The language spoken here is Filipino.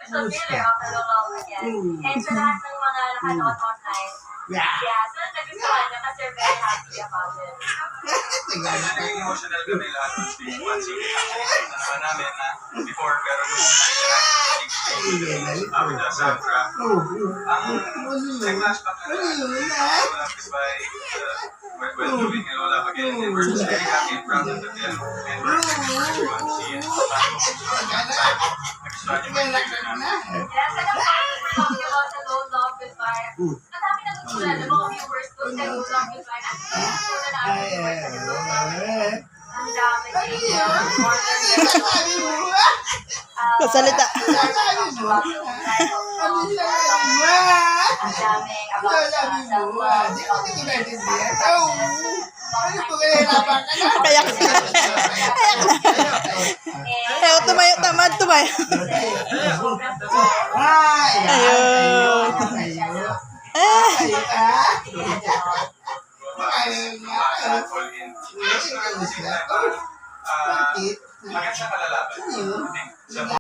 official winner of the Lolo again. And sa lahat ng mga nakanood online, yeah, so nagustuhan niya kasi we're very happy about it. Naging emotional kami lahat ng stage 1. Sige, actually, naman namin na before, pero nung with the soundtrack, ang nag-flashback na lahat is by when doing Lola again, and we're just very happy and proud of the film, and we're everyone to see it. Nagustuhan yung mga trailer namin. Yes, and of course, we're talking about the Low Love Goodbye. Madami na tutulad ng mga viewers doon sa Low Love Goodbye. At tutulad na ang viewers sa Low Love Goodbye. Ang dami dito. Kasalita. Ang daming about self-love. Kaya ayaw tumayo, tamad tumayo. Ayun. Maganda siya kalalaban.